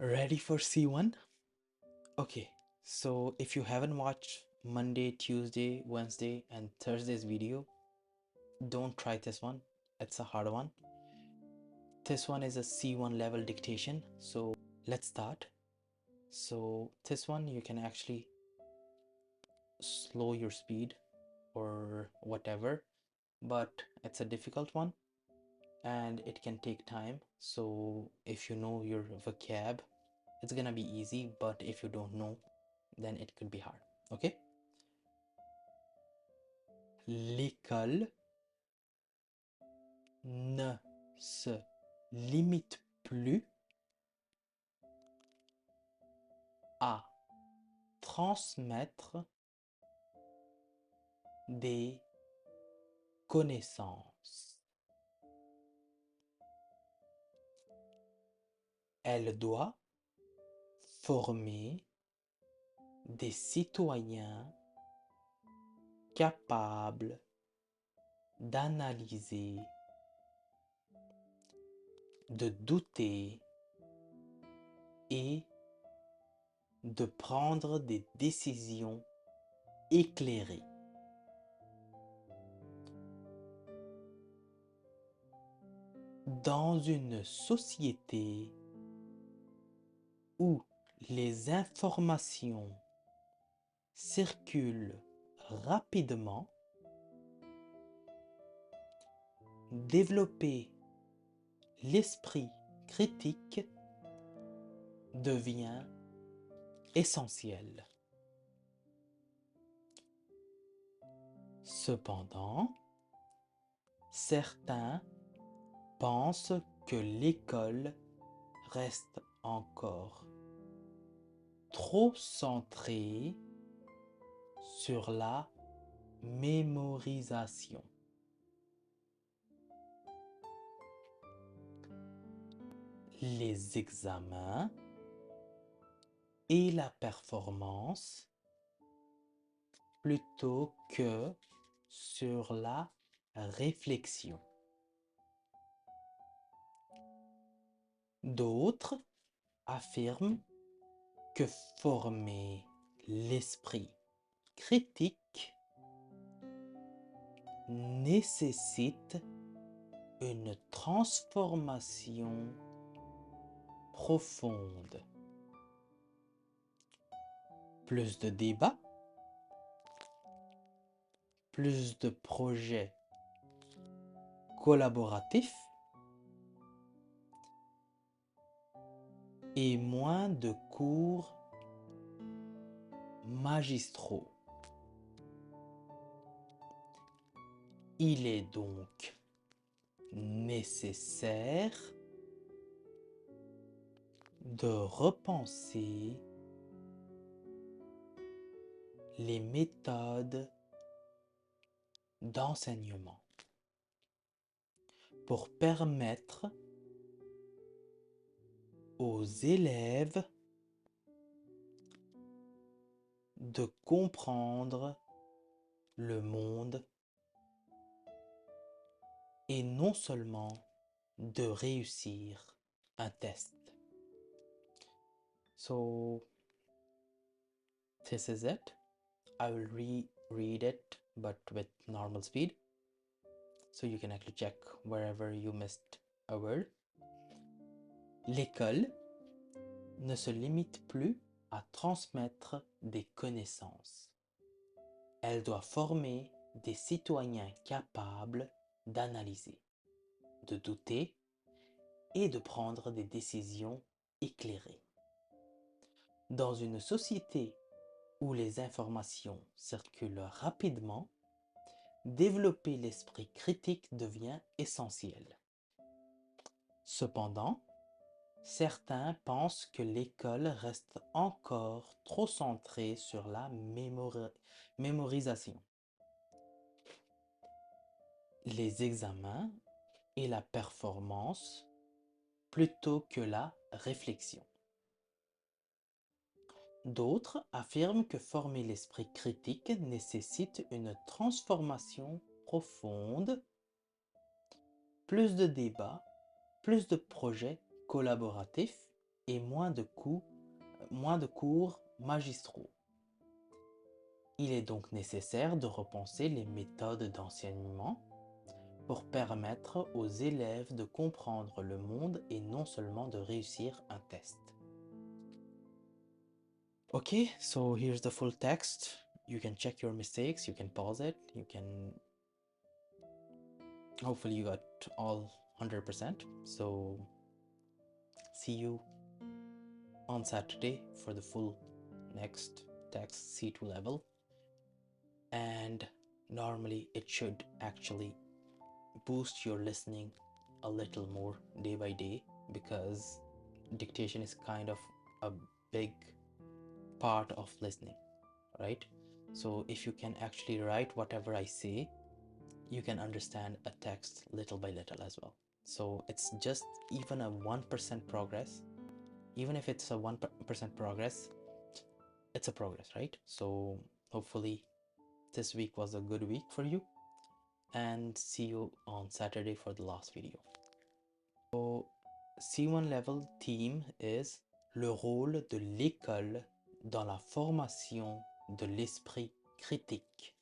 Ready for C1? Okay, so if you haven't watched Monday, Tuesday, Wednesday, and Thursday's video, don't try this one. It's a hard one. This one is a C1 level dictation. So let's start. So this one you can actually slow your speed or whatever, but it's a difficult one and it can take time. So if you know your vocab, it's gonna be easy, but if you don't know, then it could be hard. Okay? L'école ne se limite plus à transmettre des connaissances. Elle doit former des citoyens capables d'analyser, de douter et de prendre des décisions éclairées. Dans une société où les informations circulent rapidement, développer l'esprit critique devient essentiel. Cependant, certains pensent que l'école reste encore trop centrée sur la mémorisation. Les examens et la performance plutôt que sur la réflexion. D'autres affirment que former l'esprit critique nécessite une transformation profonde. Plus de débats, plus de projets collaboratifs et moins de cours magistraux. Il est donc nécessaire de repenser les méthodes d'enseignement pour permettre aux élèves de comprendre le monde et non seulement de réussir un test. So this is it. I will reread it but with normal speed so you can actually check wherever you missed a word. L'école ne se limite plus à transmettre des connaissances. Elle doit former des citoyens capables d'analyser, de douter et de prendre des décisions éclairées. Dans une société où les informations circulent rapidement, développer l'esprit critique devient essentiel. Cependant, certains pensent que l'école reste encore trop centrée sur la mémorisation, les examens et la performance plutôt que la réflexion. D'autres affirment que former l'esprit critique nécessite une transformation profonde, plus de débats, plus de projets collaboratifs et moins de cours magistraux. Il est donc nécessaire de repenser les méthodes d'enseignement pour permettre aux élèves de comprendre le monde et non seulement de réussir un test. Okay, so here's the full text. You can check your mistakes, you can pause it, hopefully you got all 100%. So see you on Saturday for the full next text C2 level. And normally it should actually boost your listening a little more day by day, because dictation is kind of a big part of listening, right? So if you can actually write whatever I say, you can understand a text little by little as well. So it's just even a 1% progress. Even if it's a 1% progress, it's a progress, right? So hopefully this week was a good week for you, and see you on Saturday for the last video. So C1 level theme is le rôle de l'école dans la formation de l'esprit critique.